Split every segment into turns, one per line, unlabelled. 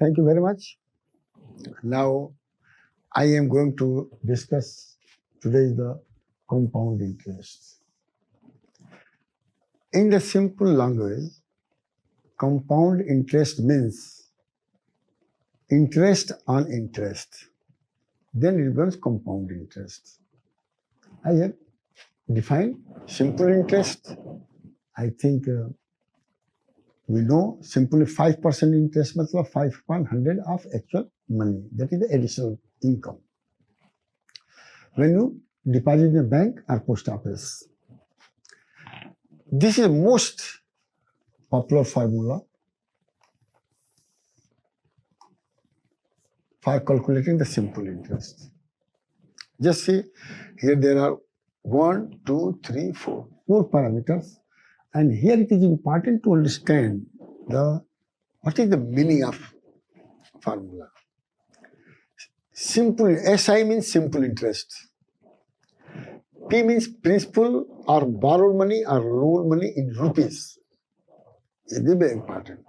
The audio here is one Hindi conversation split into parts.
Thank you very much. Now, I am going to discuss today the compound interest. In the simple language, compound interest means interest on interest. Then it becomes compound interest. I have defined simple interest. I think we know simply 5% interest मतलब 5/100 of actual money. That is the additional income. When you deposit in a bank or post office. This is the most popular formula for calculating the simple interest. Just see, here there are 1, 2, 3, 4 parameters. And here it is important to understand what is the meaning of formula. Simple, SI means simple interest. P means principal or borrowed money or loan money in rupees. It is very important.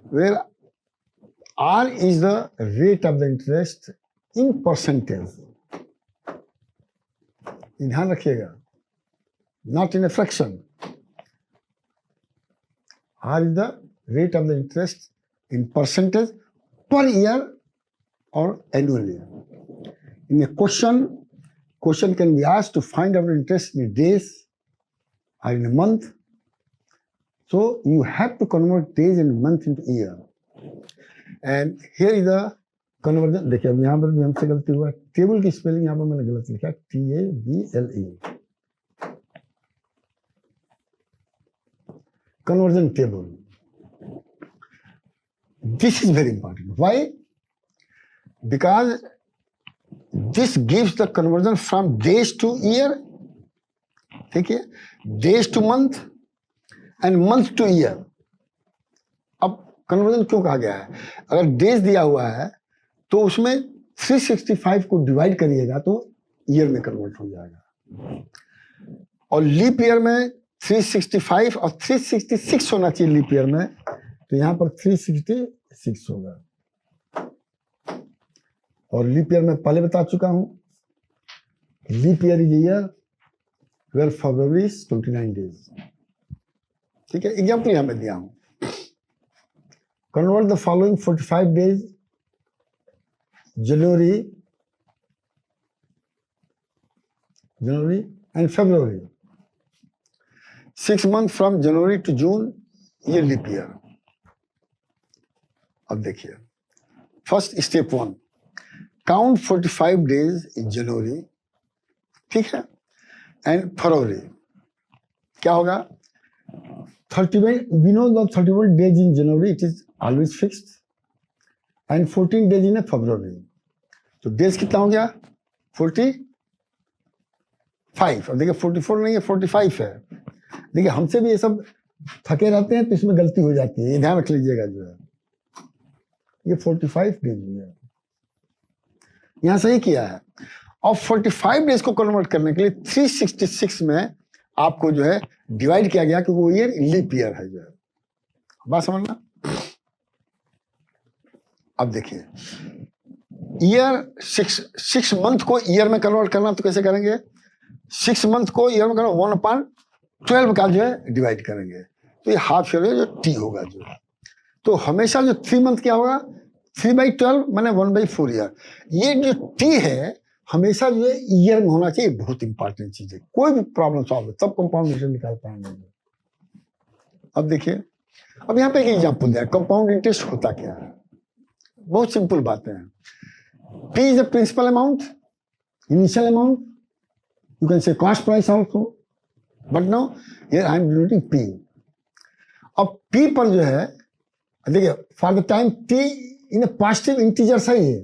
Where R is the rate of the interest in percentage. ध्यान रखिएगा, not in a fraction. R is the rate of the interest in percentage per year or annually. In a question can be asked to find out the interest in days or in a month. So you have to convert days and month into year. And here is the conversion. देखिए अब यहाँ पर भी हमसे गलती हुआ, टेबल की स्पेलिंग यहाँ पर मैंने गलत लिखा, TABLE. Conversion table. This is very important. Why? Because this gives the conversion from days to year, ठीक है, days to month and month to year. अब कन्वर्जन क्यों कहा गया है? अगर डेज दिया हुआ है तो उसमें 365 को डिवाइड करिएगा तो ईयर में कन्वर्ट हो जाएगा, और लीप ईयर में 365 और 366 होना चाहिए लीप ईयर में, तो यहाँ पर 366 होगा. और लीप ईयर में पहले बता चुका हूं, leap year is year where February is 29 days. ठीक है, एग्जाम्पल यहाँ पे दिया हूं. Convert the following 45 days, January and February. 6 months from January to June, ये लीप ईयर. अब देखिए, first step 1, count 45 days in January, ठीक है, एंड फरवरी. क्या होगा? 31, we know the 31 days in January, it is always fixed, and 14 days in February. तो डेज कितना हो गया? 45. अब देखिए 44 नहीं है, 45 है. देखिए हमसे भी ये सब थके रहते हैं तो इसमें गलती हो जाती है, ये ध्यान रख लीजिएगा. जो है ये 45 डेज है, यहाँ सही किया है. और 45 डेज को कन्वर्ट करने के लिए 366 में आपको जो है डिवाइड किया गया, क्योंकि वो ईयर लीप ईयर है. जो है बात समझना. अब देखिए, ईयर 6 मंथ को ईयर में कन्वर्ट करना तो कैसे करेंगे? 6 मंथ को ईयर में करना 1/12 का जो है डिवाइड करेंगे, तो ये हाफ ईयर जो टी होगा. जो है तो हमेशा जो 3 मंथ क्या होगा? 3/12 माने 1/4 ईयर. ये जो टी है हमेशा जो है ईयर में होना चाहिए. बहुत इंपॉर्टेंट चीज है. कोई भी प्रॉब्लम सॉल्व है तब कंपाउंड इंटरेस्ट निकाल पाएंगे. अब देखिए, अब यहाँ पे एक एग्जाम्पल दिया, कंपाउंड इंटरेस्ट होता क्या है. बहुत सिंपल बातें हैं. P is the principal amount, initial amount. You can say cost price also, but now here I am denoting P. अब P पर जो है देखिए, for the time T in a positive integer सही है,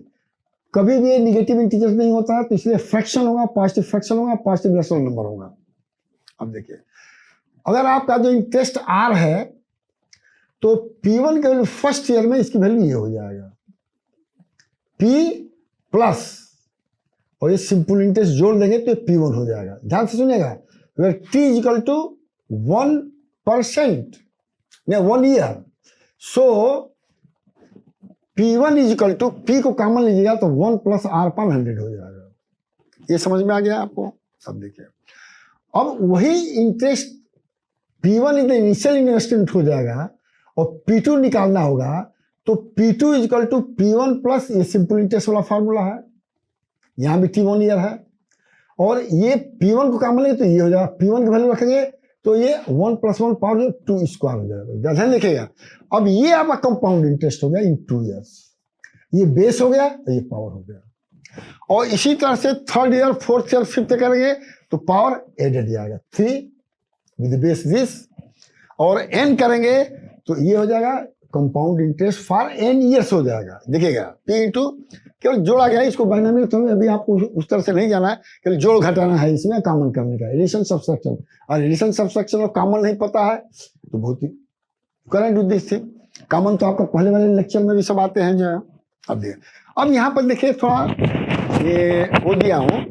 कभी भी ये निगेटिव इंटीजर नहीं होता है, तो इसलिए फ्रैक्शन होगा, पॉजिटिव फ्रैक्शन होगा, पॉजिटिव रेशनल नंबर होगा. अब देखिए, अगर आपका जो इंटरेस्ट R है तो P1 के वैल्यू फर्स्ट ईयर में इसकी वैल्यू ये हो जाएगा P प्लस, और ये सिंपल इंटरेस्ट जोड़ देंगे तो P1 हो जाएगा. ध्यान से सुनिएगा, where T is equal to 1% या 1 year. So P1 is equal to, P को कॉमन लीजिएगा तो 1 प्लस आर पर 100 हो जाएगा। ये समझ में आ गया आपको? अब देखिए, अब वही interest P1 in the initial investment हो जाएगा और P2 निकालना होगा, तो P2 is equal to P1 plus, ये सिंपल इंटरेस्ट वाला फार्मूला है, यहाँ भी T1 ईयर है, और ये P1 को कॉमन लेंगे तो ये हो जाएगा, P1 की वैल्यू रखेंगे तो ये 1 प्लस 1 पावर 2 स्क्वायर हो जाएगा, ध्यान लिखेगा। अब ये आपका कंपाउंड इंटरेस्ट हो गया इन 2 इयर्स, ये बेस हो गया और ये पावर हो गया। और इसी तरह से 3rd year 4th year 5th करेंगे तो पावर एडेड जाएगा, 3 विद बेस दिस, और n करेंगे तो ये हो जाएगा compound interest for n years हो जाएगा। देखिएगा P इंटू, केवल जोड़ा गया, इसको बाइनोमियल तो अभी आपको उस तरह से नहीं जाना है, केवल जोड़ घटाना है इसमें, कॉमन करने का, एडिशन सब्सट्रैक्शन, और एडिशन सब्सट्रैक्शन और कॉमन नहीं पता है तो बहुत ही करेंट उद्देश्य थे। कॉमन तो आपका पहले वाले लेक्चर में भी सब आते हैं जो है। अब देखिए, अब यहाँ पर देखिए थोड़ा ये वो दिया हूँ,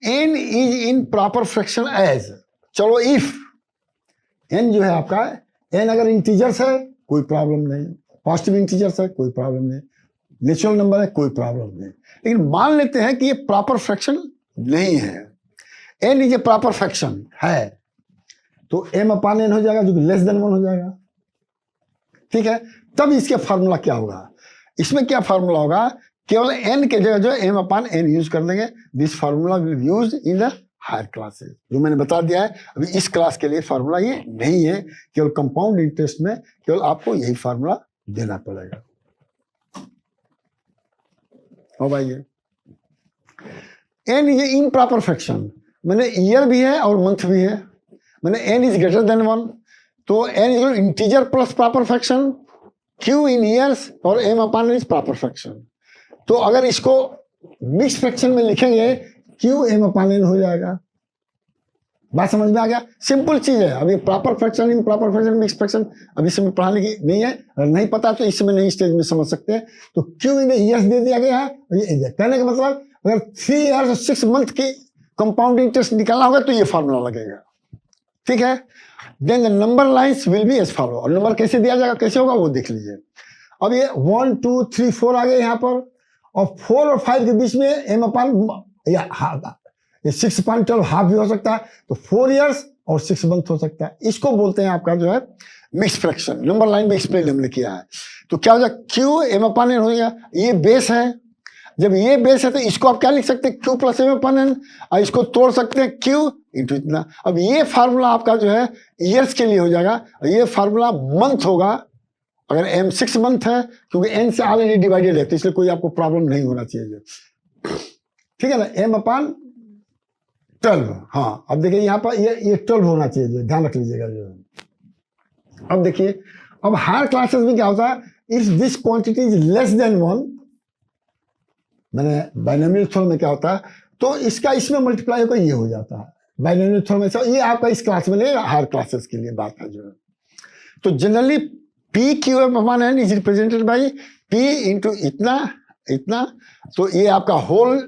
n is improper fraction as, चलो इफ n जो है आपका, n अगर इंटीजर्स है कोई प्रॉब्लम नहीं, पॉजिटिव इंटीजर्स है कोई प्रॉब्लम नहीं, नेचुरल नंबर है कोई प्रॉब्लम नहीं, लेकिन मान लेते हैं कि ये प्रॉपर फ्रैक्शन नहीं है, n is a proper fraction है, तो m अपान n हो जाएगा जो कि लेस देन 1 हो जाएगा, ठीक है। तब इसके फार्मूला क्या होगा, इसमें क्या फार्मूला होगा, केवल n के जगह जो m अपान n यूज कर देंगे। This formula will use in the higher classes, जो मैंने बता दिया है। अभी इस क्लास के लिए फार्मूला ये नहीं है, केवल कंपाउंड इंटरेस्ट में केवल आपको यही फार्मूला देना पड़ेगा। हो भाई, n is improper fraction, मैंने ईयर भी है और मंथ भी है, मैंने n इज ग्रेटर देन 1, तो n is integer plus proper fraction, q in years और m upon is proper fraction. तो अगर इसको मिक्स फ्रैक्शन में लिखेंगे q m अपान n हो जाएगा। बात समझ में आ गया? सिंपल चीज है। अभी proper fraction, improper fraction, mix fraction अभी इसमें पढ़ाने की नहीं है, अगर नहीं पता तो इसमें नहीं स्टेज में समझ सकते हैं। तो q इन ईयर्स दे दिया गया है, ये कहने का मतलब अगर 3 इयर्स और 6 मंथ की कंपाउंड इंटरेस्ट निकालना होगा तो ये फार्मूला लगेगा, ठीक है। Then the number lines will be as follow, और नंबर कैसे दिया जाएगा, कैसे होगा वो देख लीजिए। अब ये 1 2 3 4 आ गए यहाँ पर, और 4 और 5 के बीच में m अपान ये 6.12 हाफ भी हो सकता है, तो 4 इयर्स और 6 मंथ हो सकता है। इसको बोलते हैं आपका जो है मिक्स फ्रैक्शन। नंबर लाइन में एक्सप्लेन हमने किया है। तो क्या हो जाएगा, q m अपान n हो गया, ये बेस है। जब ये बेस है तो इसको आप क्या लिख सकते हैं, q प्लस m अपान n, और इसको तोड़ सकते हैं q इंटू इतना। अब ये फार्मूला आपका जो है ईयर्स के लिए हो जाएगा, और ये फार्मूला मंथ होगा अगर m 6 मंथ है, क्योंकि n से ऑलरेडी डिवाइडेड है, तो इसलिए कोई आपको प्रॉब्लम नहीं होना चाहिए, ठीक है ना। m अपान 12, हाँ। अब देखिए यहाँ पर ये 12 होना चाहिए, जो ध्यान रख लीजिएगा जो। अब देखिए, अब हायर क्लासेस में क्या होता है, if this quantity is less than 1, मैंने बाइनोमियल थ्योरम में क्या होता है, तो इसका इसमें मल्टीप्लाई होकर ये हो जाता है बाइनोमियल थ्योरम में से। ये आपका इस क्लास में नहीं, हायर क्लासेस के लिए बात है जो है। तो generally P Q M upon N is represented by P into इतना इतना, तो ये आपका होल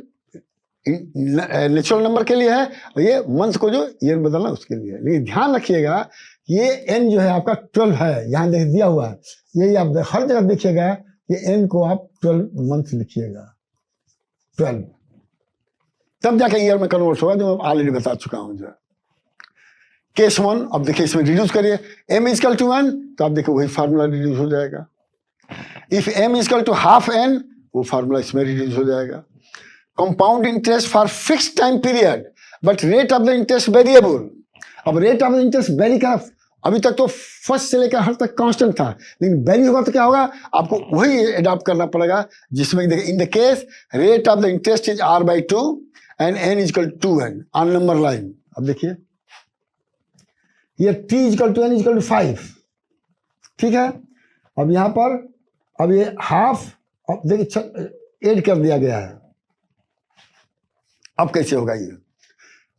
नेचुरल नंबर के लिए है, और ये मंथ को जो ईयर बदलना उसके लिए है। लेकिन ध्यान रखिएगा ये n जो है आपका 12 है, यहाँ देख दिया हुआ है, यही आप हर जगह देखिएगा कि n को आप 12 मंथ लिखिएगा, 12, तब जाके ईयर में कन्वर्ट होगा, जो मैं ऑलरेडी बता चुका हूं जो। केस 1, अब देखिए इसमें रिड्यूस करिए, m इजकल टू 1, तो आप देखिए वही फार्मूला रिड्यूस हो जाएगा। If m is equal to half n, वो फार्मूला इसमें रिड्यूस हो जाएगा। Compound interest for fixed time period but rate of the interest variable. अब rate of the interest vary कर, अभी तक तो फर्स्ट से लेकर हर तक कांस्टेंट था, लेकिन वेरी होगा तो क्या होगा, आपको वही अडॉप्ट करना पड़ेगा, जिसमें देखिए in the case rate of the interest is r/2 and n is equal 2n on number line. अब देखिए ये t is equal to n is equal to 5, ठीक है। अब यहाँ पर अब ये हाफ, अब देखिए ऐड कर दिया गया है। अब कैसे होगा ये,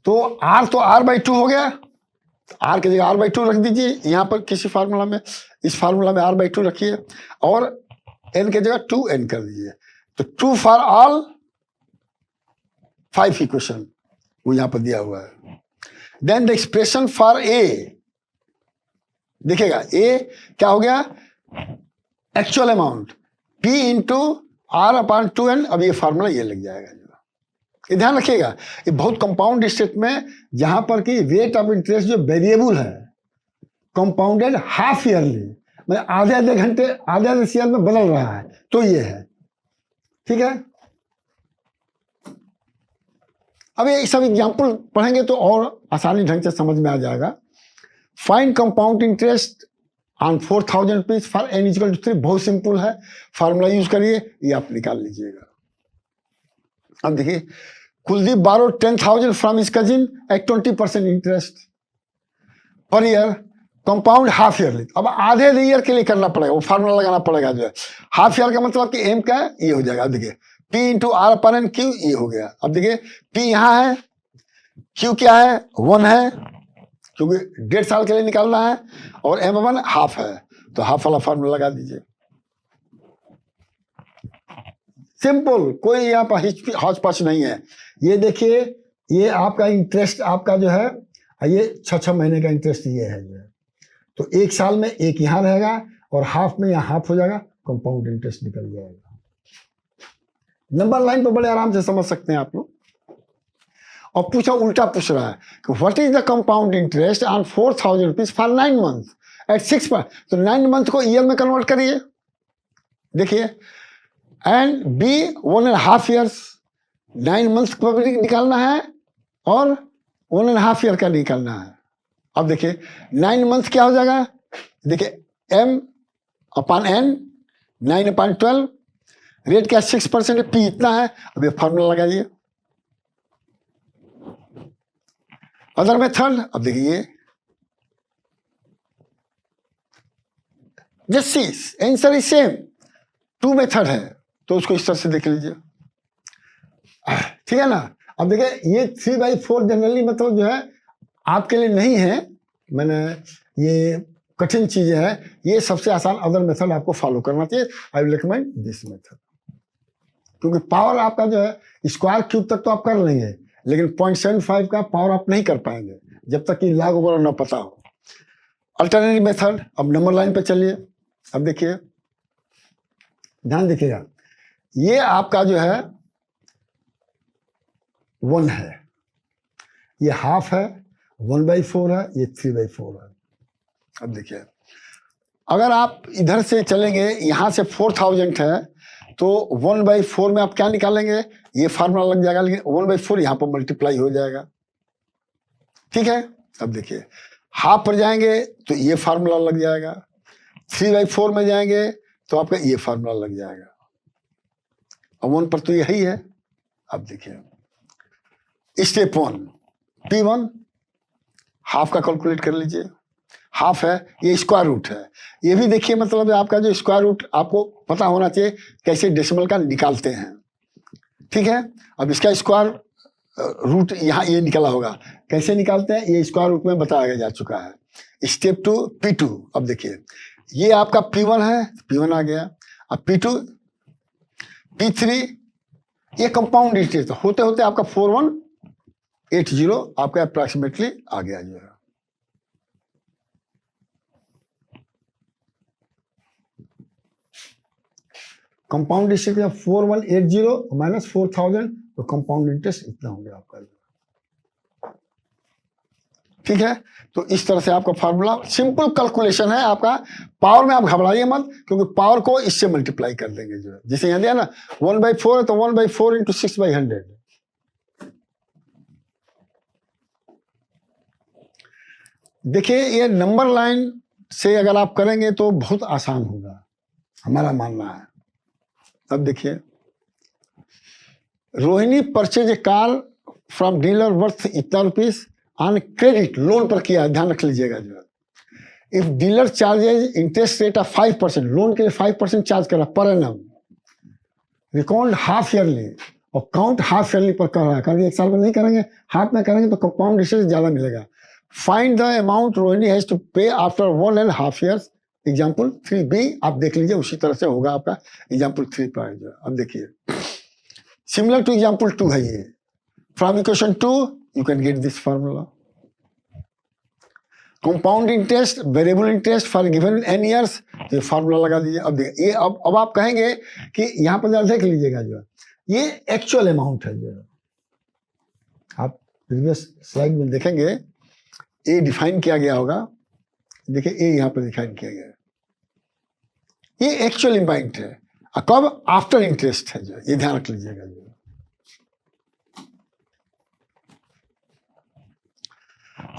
तो r/2 हो गया, r की जगह r/2 रख दीजिए यहाँ पर किसी फार्मूला में, इस फार्मूला में r/2 रखिए, और n की जगह 2n कर दीजिए, तो 2 फॉर ऑल 5 इक्वेशन वो यहाँ पर दिया हुआ है। Then the expression for a, देखिएगा a क्या हो गया, actual amount P into R upon 2n, अब ये फार्मूला ये लग जाएगा। ये ध्यान रखिएगा, ये बहुत कंपाउंड स्टेट में जहां पर कि रेट ऑफ इंटरेस्ट जो वेरिएबल है कंपाउंडेड हाफ ईयरली, मतलब आधे आधे घंटे आधे आधे सीजन में बदल रहा है, तो ये है। ठीक है, अब ये सब एग्जाम्पल पढ़ेंगे तो और आसानी ढंग से समझ में आ जाएगा। Find compound interest on 4000 rupees for n equal to 3, बहुत सिंपल है, फार्मूला यूज करिए, ये आप निकाल लीजिएगा। अब देखिए, Kuldeep borrow 10,000 from his cousin at 20% interest per year, compound half yearly. अब आधे ईयर के लिए करना पड़ेगा, वो फार्मूला लगाना पड़ेगा जो है। हाफ ईयर का मतलब कि एम का ये हो जाएगा। अब देखिए P into R upon N Q, ये हो गया। अब देखिए P यहाँ है, Q क्या है 1 है, क्योंकि 1.5 साल के लिए निकालना है, और एम अपन हाफ है, तो हाफ वाला फार्मूला लगा दीजिए। सिंपल, कोई यहाँ पर हौच पौच नहीं है। ये देखिए, ये आपका इंटरेस्ट आपका जो है, ये 6 महीने का इंटरेस्ट ये है जो है, तो 1 साल में एक यहाँ रहेगा और हाफ में यहाँ हाफ हो जाएगा, कंपाउंड इंटरेस्ट निकल जाएगा। नंबर लाइन पर बड़े आराम से समझ सकते हैं आप लोग। और पूछा, उल्टा पूछ रहा है कि what is the compound interest on 4000 rupees for 9 month at 6 per, तो 9 मंथ को ईयर में कन्वर्ट करिए। देखिए, एंड बी 1.5 ईयर्स, 9 मंथ को भी निकालना है और 1.5 ईयर का निकालना है। अब देखिए 9 मंथ क्या हो जाएगा, देखिए m upon n, 9 upon 12, rate क्या 6% है, P इतना है। अब ये फॉर्मूला लगाइए। अदर मेथड, अब देखिए just answer is same, 2 method है, तो उसको इस तरह से देख लीजिए। ठीक है ना। अब देखिए ये 3/4 जनरली मतलब जो है आपके लिए नहीं है, मैंने ये कठिन चीजें है, ये सबसे आसान अदर मेथड आपको फॉलो करना चाहिए। I will recommend this method, क्योंकि पावर आपका जो है स्क्वायर क्यूब तक तो आप कर लेंगे, लेकिन 0.75 का पावर आप नहीं कर पाएंगे जब तक कि लॉग वगैरह न पता हो। अल्टरनेटिव मेथड, अब नंबर लाइन पे चलिए। अब देखिए, ध्यान देखिएगा, ये आपका जो है 1 है, ये हाफ है, 1/4 है, ये 3/4 है। अब देखिए, अगर आप इधर से चलेंगे, यहां से 4000 है, तो 1/4 में आप क्या निकालेंगे, ये फार्मूला लग जाएगा, लेकिन 1/4 यहां पर मल्टीप्लाई हो जाएगा। ठीक है। अब देखिए, हाफ पर जाएंगे तो ये फार्मूला लग जाएगा, 3/4 में जाएंगे तो आपका ये फार्मूला लग जाएगा, और 1 पर तो यही है। अब देखिए स्टेप 1, P1 हाफ का कैलकुलेट कर लीजिए, हाफ है, ये स्क्वायर रूट है, ये भी देखिए, मतलब आपका जो स्क्वायर रूट आपको पता होना चाहिए कैसे डेसिमल का निकालते हैं। ठीक है। अब इसका स्क्वायर रूट यहाँ ये निकला होगा, कैसे निकालते हैं ये स्क्वायर रूट में बताया जा चुका है। स्टेप 2 P2, अब देखिए ये आपका P1 है, P1 आ गया। अब P2 P3, ये कंपाउंड इंटरेस्ट होते होते आपका 4180 आपका अप्रोक्सीमेटली आ गया जो है। कंपाउंड इंटरेस्ट 4180 माइनस 4000, तो कंपाउंड इंटरेस्ट इतना हो गया आपका। ठीक है। तो इस तरह से आपका फार्मूला सिंपल कैलकुलेशन है आपका। पावर में आप घबराइए मत, क्योंकि पावर को इससे मल्टीप्लाई कर देंगे जो है, जैसे यहाँ दिया ना 1/4 है, तो 1/4 इंटू 6/100। देखिए ये नंबर लाइन से अगर आप करेंगे तो बहुत आसान होगा, हमारा मानना है। अब देखिए, Rohini purchase a car from dealer worth इतना रुपीस ऑन क्रेडिट, लोन पर किया, ध्यान रख लीजिएगा जो है। If dealer charges interest rate of 5%, loan के लिए 5% चार्ज कर रहा per annum, record half yearly, और काउंट हाफ ईयरली पर कर रहा है, करके 1 साल में नहीं करेंगे, हाफ में करेंगे तो कंपाउंड इंटरेस्ट ज्यादा मिलेगा। Find the amount Rohini has to pay after 1.5 years, example 3B आप देख लीजिए, उसी तरह से होगा आपका एग्जाम्पल 3 पर। अब देखिए सिमिलर टू एग्जाम्पल 2 है ये, from equation 2 you can get this formula. Compound interest, variable interest for given an years, तो ये फार्मूला लगा दीजिए। अब देखिए ये अब आप कहेंगे कि यहाँ पर जरा देख लीजिएगा, जो ये एक्चुअल अमाउंट है। जो आप प्रीवियस स्लाइड में देखेंगे ए डिफाइन किया गया होगा, देखिए ए यहाँ पर डिफाइन किया गया है, ये एक्चुअल अमाउंट है। कब? आफ्टर इंटरेस्ट है, जो ये ध्यान रख लीजिएगा। जो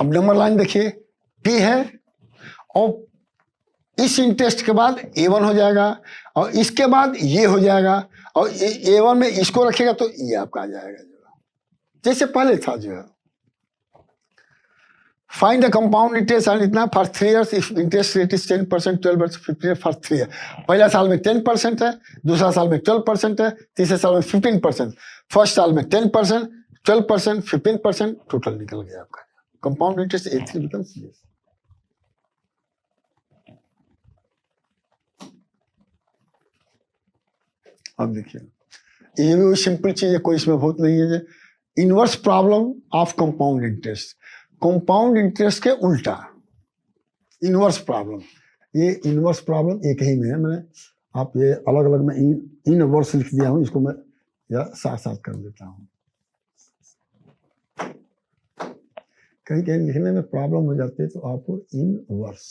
अब नंबर लाइन देखिए, पी है और इस इंटरेस्ट के बाद A1 हो जाएगा और इसके बाद ये हो जाएगा और A1 में इसको रखेगा तो ये आपका आ जाएगा, जो जैसे पहले था। जो है फाइंड द कंपाउंड इंटरेस्ट और इतना for 3 years if interest rate is 10%, 12%, 15% for 3 year. पहला साल में 10% है, दूसरा साल में 12% है, तीसरे साल में 15%, फर्स्ट साल में 10%, 12%, 15%, टोटल निकल गया आपका compound interest A3 becomes CS। अब देखिए ये भी सिंपल चीज है, कोई इसमें बहुत नहीं है। Inverse problem of compound interest, compound interest के उल्टा इनवर्स प्रॉब्लम। ये इनवर्स प्रॉब्लम एक ही में है, मैंने आप ये अलग अलग में इनवर्स लिख दिया हूं, इसको मैं साथ साथ कर देता हूं। कहीं कहीं लिखने में प्रॉब्लम हो जाती है तो आपको इनवर्स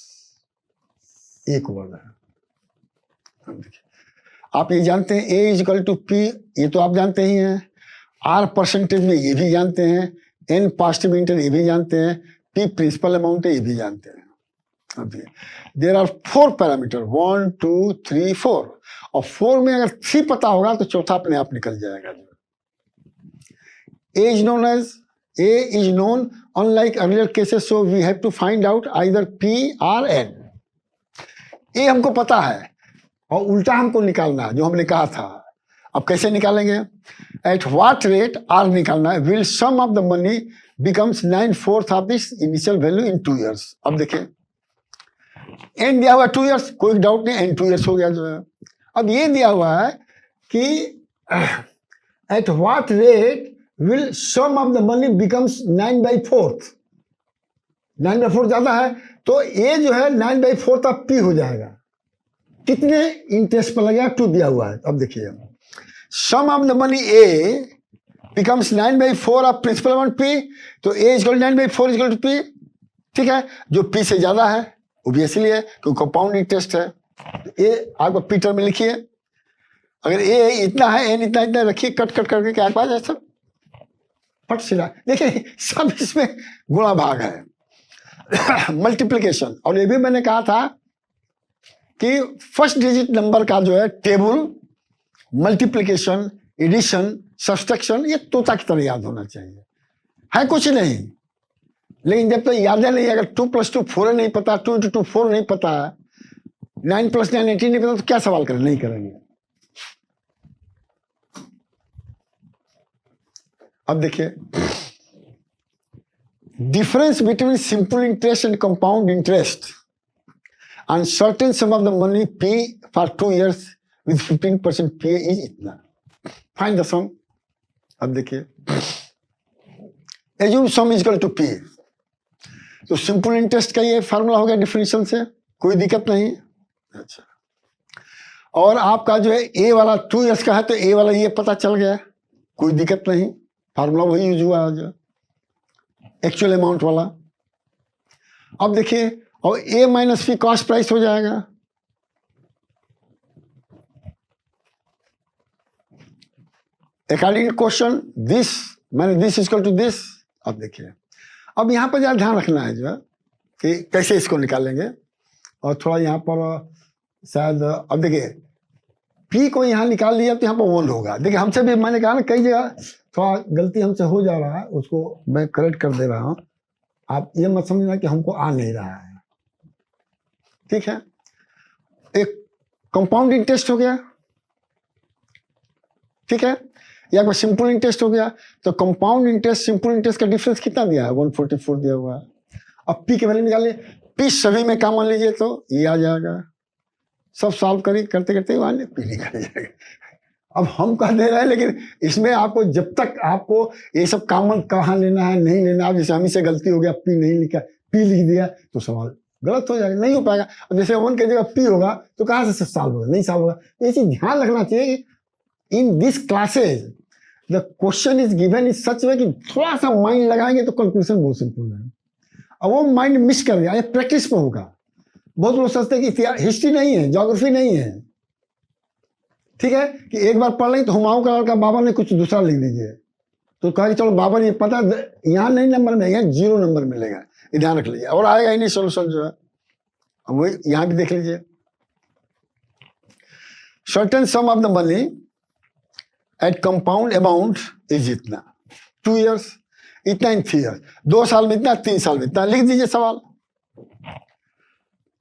एक वर्ड है। देखिए आप ये जानते हैं A इजिकल टू P, ये तो आप जानते ही हैं। R परसेंटेज में ये भी जानते हैं, N पॉजिटिव इंटरेस्ट ये भी जानते हैं, P प्रिंसिपल अमाउंट है ये भी जानते हैं। अब देयर आर 4 पैरामीटर 1 2 3 4 और 4 में अगर 3 पता होगा तो चौथा अपने आप निकल जाएगा। A is known as A is known unlike earlier cases, so we have to find out either P or N। A हमको पता है और उल्टा हमको निकालना है, जो हमने कहा था। अब कैसे निकालेंगे? एट व्हाट रेट R निकालना है। Will sum of the money becomes 9/4 of this initial value in 2 years. अब देखिए N दिया हुआ 2 इयर्स, कोई डाउट नहीं, N 2 इयर्स हो गया जो है। अब ये दिया हुआ है कि at what rate will sum of the money becomes 9/4। 9/4 ज्यादा है तो ये जो है 9/4 ऑफ P हो जाएगा। कितने इंटरेस्ट पर लगेगा? 2 दिया हुआ है। अब देखिए sum of the money A becomes 9/4 of principal amount P, तो A equal 9/4 equal to P। ठीक है, जो P से ज्यादा है वो भी इसलिए क्योंकि कंपाउंड इंटरेस्ट है। तो A आपको पीटर में लिखिए, अगर A इतना है, N इतना इतना रखिए, कट कट करके क्या पास है सब फट सिला। देखिए सब इसमें गुणा भाग है मल्टीप्लिकेशन। और ये भी मैंने कहा था कि फर्स्ट डिजिट नंबर का जो है टेबल, मल्टीप्लिकेशन, एडिशन, सब्सट्रैक्शन, ये तोता की तरह याद होना चाहिए। है कुछ नहीं, लेकिन जब तक याद है नहीं, अगर 2 + 2 4 नहीं पता, 2 × 2 4 नहीं पता, 9 + 9 18 नहीं पता, तो क्या सवाल करें? नहीं करेंगे। अब देखिए difference between simple interest and compound interest and certain sum of the money P for 2 years with 15% P is इतना। Find the sum। अब देखिए assume sum is equal to P, तो सिंपल इंटरेस्ट का ये फार्मूला हो गया डिफरेंशियल से, कोई दिक्कत नहीं। अच्छा, और आपका जो है A वाला 2 years का है तो A वाला ये पता चल गया, कोई दिक्कत नहीं, फार्मूला वही यूज हुआ जो एक्चुअल अमाउंट वाला। अब देखिए और A - P कॉस्ट प्राइस हो जाएगा। अकॉर्डिंग टू क्वेश्चन दिस मैंने दिस इक्वल टू दिस। अब देखिए अब यहाँ पर ज़्यादा ध्यान रखना है जो है कि कैसे इसको निकालेंगे, और थोड़ा यहाँ पर शायद अब देखिए P को यहाँ निकाल लिया तो यहाँ पर 1 होगा। देखिए हमसे भी मैंने कहा ना कई जगह थोड़ा गलती हमसे हो जा रहा है, उसको मैं करेक्ट कर दे रहा हूँ। आप ये मत समझना कि हमको आ नहीं रहा है। ठीक है, एक कंपाउंड इंटरेस्ट हो गया, ठीक है, या कोई सिंपल इंटरेस्ट हो गया। तो कंपाउंड इंटरेस्ट सिंपल इंटरेस्ट का डिफरेंस कितना दिया है? 144 दिया हुआ है। अब P के वैल्यू निकालिए, P सभी में काम मान लीजिए तो ये आ जाएगा। सब सॉल्व करिए, करते करते मान लीजिए P निकल जाएगा। अब हम कह दे रहे हैं, लेकिन इसमें आपको जब तक आपको ये सब कॉमन कहाँ लेना है नहीं लेना, अब जैसे हम से गलती हो गया P नहीं लिखा, पी लिख दिया तो सवाल गलत हो जाएगा, नहीं हो पाएगा। अब जैसे 1 की जगह पी होगा तो कहाँ से सॉल्व होगा, नहीं सॉल्व होगा। तो ये चीज ध्यान रखना चाहिए कि in this classes the question is given in such way कि थोड़ा सा माइंड लगाएंगे तो कंक्लूजन बहुत सिंपल है। अब वो माइंड मिस कर गया, ये प्रैक्टिस पे होगा। बहुत लोग सोचते हैं कि हिस्ट्री नहीं है, ज्योग्राफी नहीं है, ठीक है, कि एक बार पढ़ लें तो हुमायूं का लड़का बाबर ने कुछ दूसरा लिख दीजिए तो कहा कि चलो बाबर ये पता, यहाँ नहीं नंबर मिलेगा, 0 नंबर मिलेगा, ये ध्यान रख लीजिए। और आएगा ही नहीं सोल्यूशन जो है, अब वही यहाँ भी देख लीजिए। Certain some of the money at compound amount is इतना, 2 years, इतना इन 3 years, 2 साल में इतना, 3 साल में इतना, लिख दीजिए सवाल।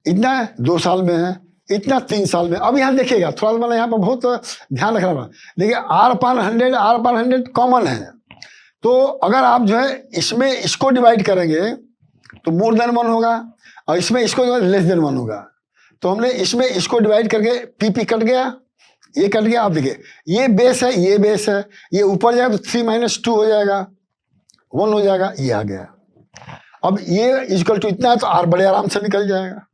इतना 2 साल में है, इतना 3 साल में। अब यहाँ देखिएगा थोड़ा सा, यहाँ पर बहुत ध्यान रखना पड़ा। देखिए R/100 कॉमन है, तो अगर आप जो है इसमें इसको डिवाइड करेंगे तो मोर देन 1 होगा, और इसमें इसको लेस देन 1 होगा। तो हमने इसमें इसको डिवाइड करके पी कट गया, ये कट गया। आप देखिए ये बेस है, ये बेस है, ये ऊपर जाएगा तो 3 - 2 हो जाएगा, 1 हो जाएगा, ये आ गया। अब ये इक्वल टू इतना है तो R बड़े आराम से निकल जाएगा।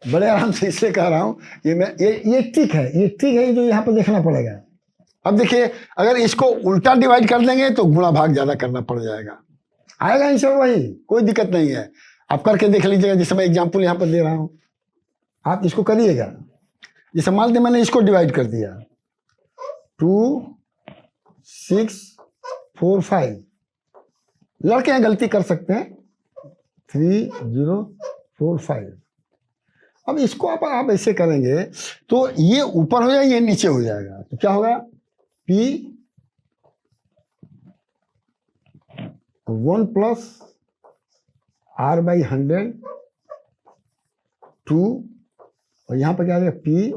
बड़े आराम से इसलिए कह रहा हूं ये ठीक है, ये ठीक है, जो यहाँ पर देखना पड़ेगा। अब देखिए अगर इसको उल्टा डिवाइड कर देंगे तो गुणा भाग ज्यादा करना पड़ जाएगा, आएगा आंसर वही, कोई दिक्कत नहीं है। आप करके देख लीजिएगा, जैसे मैं एग्जाम्पल यहाँ पर दे रहा हूं, आप इसको करिएगा। जैसे मान लीजिए मैंने इसको डिवाइड कर दिया 2, 6, 4, 5, लड़के यहाँ गलती कर सकते हैं, 3, 0, 4, 5। अब इसको आप ऐसे करेंगे तो ये ऊपर हो जाएगा, ये नीचे हो जाएगा, तो क्या होगा, P 1 + R/100 2, और यहाँ पर क्या आ जाएगा, P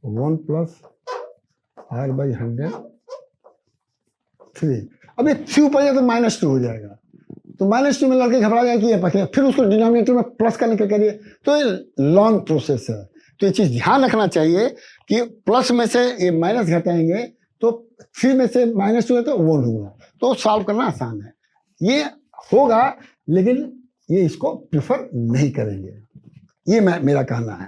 1 + R/100 3। अब ये 3 ऊपर जाए तो -2 हो जाएगा, तो -2 में लड़के घबरा जाए कि ये पकड़े, फिर उसको डिनोमिनेटर में प्लस करने के करिए, तो ये लॉन्ग प्रोसेस है। तो ये चीज ध्यान रखना चाहिए कि प्लस में से ये माइनस घटाएंगे तो 3 में से -2 है तो 1 होगा, तो सॉल्व करना आसान है। ये होगा, लेकिन ये इसको प्रिफर नहीं करेंगे, ये मेरा कहना है।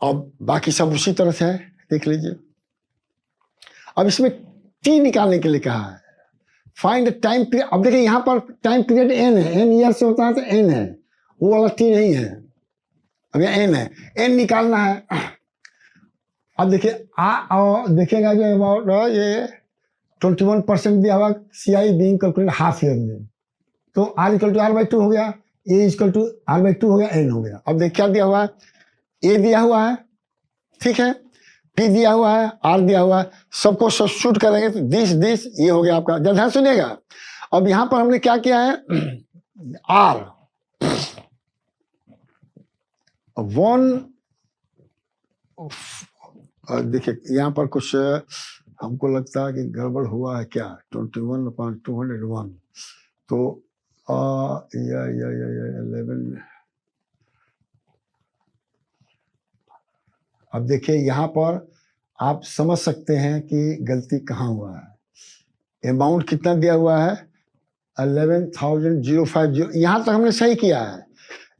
अब बाकी सब उसी तरह से है, देख लीजिए। अब इसमें T निकालने के लिए कहा है, फाइंड टाइम पीरियड। अब देखिए यहाँ पर टाइम पीरियड n है, n ईयर से होता है तो n है, वो वाला T नहीं है। अब यहाँ n है, n निकालना है। अब देखिए देखिएगा जो अबाउट ये 21% दिया हुआ, CI being calculated half year में, तो R = R/2 हो गया, A = R/2 हो गया, n हो गया। अब देख क्या दिया हुआ है, A दिया हुआ है, ठीक है, P दिया हुआ है, R दिया हुआ है, सबको सब्स्टिट्यूट करेंगे तो दिस ये हो गया आपका। ध्यान सुनिएगा, अब यहां पर हमने क्या किया है, R 1, देखिए यहां पर कुछ हमको लगता है कि गड़बड़ हुआ है क्या, 21/201, तो या 11। अब देखिए यहाँ पर आप समझ सकते हैं कि गलती कहाँ हुआ है। अमाउंट कितना दिया हुआ है, 11,050। यहाँ तक हमने सही किया है,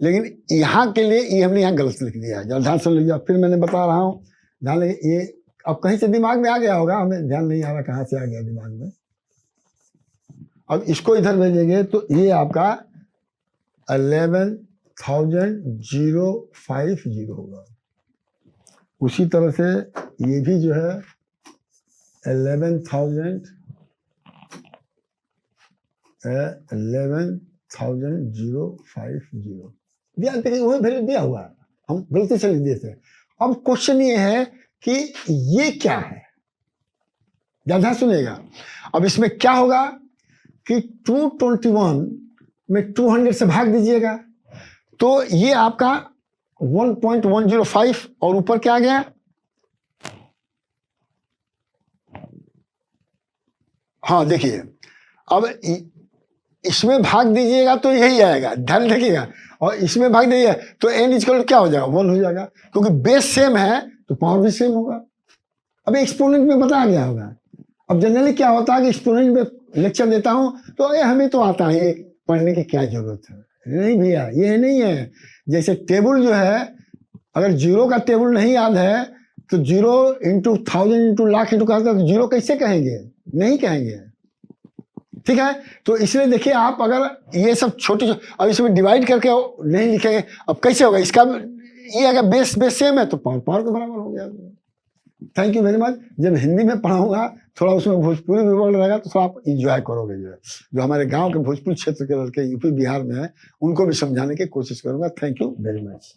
लेकिन यहाँ के लिए ये हमने यहाँ गलत लिख दिया है। जरा ध्यान सुन लीजिए, फिर मैंने बता रहा हूँ, ध्यान लगे। ये अब कहीं से दिमाग में आ गया होगा, हमें ध्यान नहीं आ रहा कहाँ से आ गया दिमाग में। अब इसको इधर भेजेंगे तो ये आपका 11,050 होगा। उसी तरह से ये भी जो है 11,050 दिया, देखिए वही वैल्यू दिया हुआ है, हम गलती से लिख दिए थे। अब क्वेश्चन ये है कि ये क्या है, ध्यान सुनिएगा। अब इसमें क्या होगा कि 221 में 200 से भाग दीजिएगा, तो ये आपका 1.105, और ऊपर क्या आ गया, हाँ देखिए, अब इसमें भाग दीजिएगा तो यही आएगा, ध्यान रखिएगा। और इसमें भाग दीजिएगा तो n = क्या हो जाएगा, 1 हो जाएगा, क्योंकि बेस सेम है तो पावर भी सेम होगा। अब एक्सपोनेंट में बता गया होगा। अब जनरली क्या होता है कि स्टूडेंट में लेक्चर देता हूँ तो ये हमें तो आता है, ये पढ़ने की क्या जरूरत है। नहीं भैया, ये नहीं है। जैसे टेबल जो है, अगर जीरो का टेबल नहीं याद है तो 0 इंटू 1000 इंटू लाख इंटू कहते हैं तो जीरो कैसे कहेंगे, नहीं कहेंगे। ठीक है, तो इसलिए देखिए आप अगर ये सब छोटे अब इसमें डिवाइड करके नहीं लिखेंगे, अब कैसे होगा इसका, ये अगर बेस सेम है तो पावर के बराबर हो गया। Thank you very much. जब हिंदी में पढ़ाऊंगा थोड़ा उसमें भोजपुरी भी वर्ड रहेगा तो थोड़ा आप इंजॉय करोगे। जो हमारे गांव के भोजपुर क्षेत्र के लड़के यूपी बिहार में है उनको भी समझाने की कोशिश करूंगा। Thank you very much.